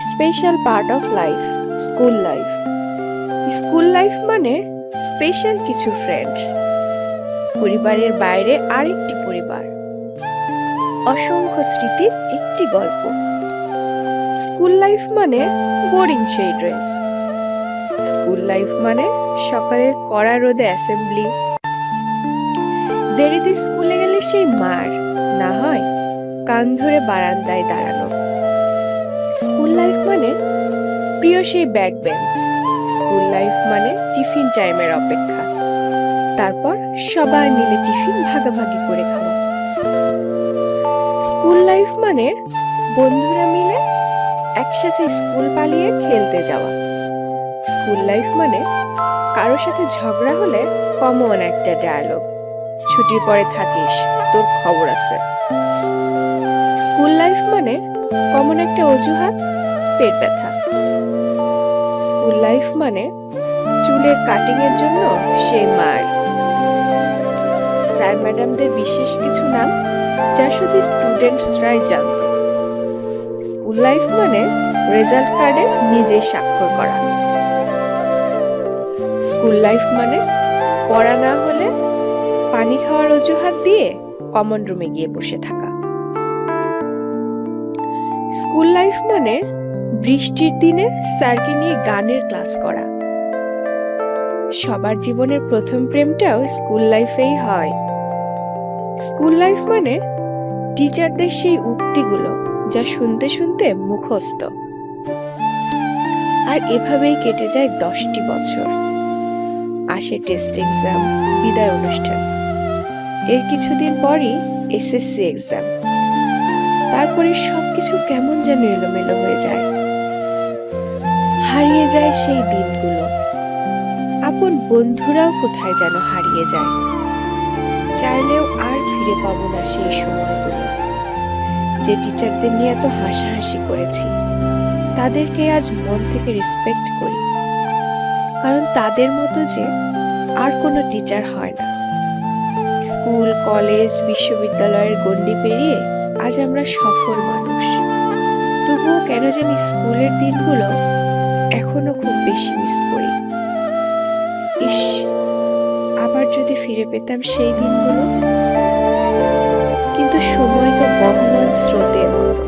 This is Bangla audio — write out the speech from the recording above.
Special part of life, school life. School life মানে স্পেশাল কিছু ফ্রেন্ডস, পরিবারের বাইরে আরেকটি পরিবার, অসংখ্য স্মৃতির একটি গল্প। স্কুল লাইফ মানে বোরিং সেই ড্রেস। স্কুল লাইফ মানে সকালের কড়া রোদে অ্যাসেম্বলি, দেরিতে স্কুলে গেলে সেই মার, না হয় কান ধরে বারান্দায় দাঁড়ানো। স্কুল লাইফ মানে প্রিয় সেই ব্যাক বেঞ্চ। স্কুল লাইফ মানে টিফিন টাইমের অপেক্ষা, তারপর সবাই মিলে টিফিন ভাগাভাগি করে খাওয়া। স্কুল লাইফ মানে বন্ধুরা মিলে একসাথে স্কুল পালিয়ে খেলতে যাওয়া। স্কুল লাইফ মানে কারো সাথে ঝগড়া হলে কমন একটা ডায়ালগ, ছুটির পরে থাকিস, তোর খবর আছে। স্কুল লাইফ মানে কমন একটা অজুহাত, পেট ব্যথা। স্কুল লাইফ মানে চুলের কাটিং এর জন্য সেই মার। স্যার ম্যাডামদের বিশেষ কিছু নাম যা শুধু স্টুডেন্টসরাই জানত। স্কুল লাইফ মানে রেজাল্ট কার্ডে নিজেই স্বাক্ষর করা। স্কুল লাইফ মানে পড়া না হলে পানি খাওয়ার অজুহাত দিয়ে কমন রুমে গিয়ে বসে থাকা। স্কুল লাইফ মানে বৃষ্টির দিনে স্যারকে নিয়ে গানের ক্লাস করা। সবার জীবনের প্রথম প্রেমটাও স্কুল লাইফেই হয়। স্কুল লাইফ মানে টিচারদের সেই উক্তিগুলো যা শুনতে শুনতে মুখস্থ। আর এভাবেই কেটে যায় 10টি বছর। আসে টেস্ট এক্সাম, বিদায় অনুষ্ঠান, এর কিছুদিন পরই এসএসসি এক্সাম। তারপরে সবকিছু কেমন যেন এলোমেলো হয়ে যায়, হারিয়ে যায় সেই দিনগুলো। আপন বন্ধুরাও কোথায় যেন হারিয়ে যায়, চাইলেও আর ফিরে পাবো না সেই সময়গুলো। যে টিচারদের নিয়ে এত হাসাহাসি করেছি, তাদেরকে আজ মন থেকে রেসপেক্ট করি, কারণ তাদের মতো যে আর কোনো টিচার হয় না। স্কুল, কলেজ, বিশ্ববিদ্যালয়ের গণ্ডি পেরিয়ে আজ আমরা সফল মানুষ, তবুও কেন জানি স্কুলের দিনগুলো এখনো খুব বেশি মিস করি। ইস, আবার যদি ফিরে পেতাম সেই দিনগুলো। কিন্তু সময় তো বহমান স্রোতের মতো,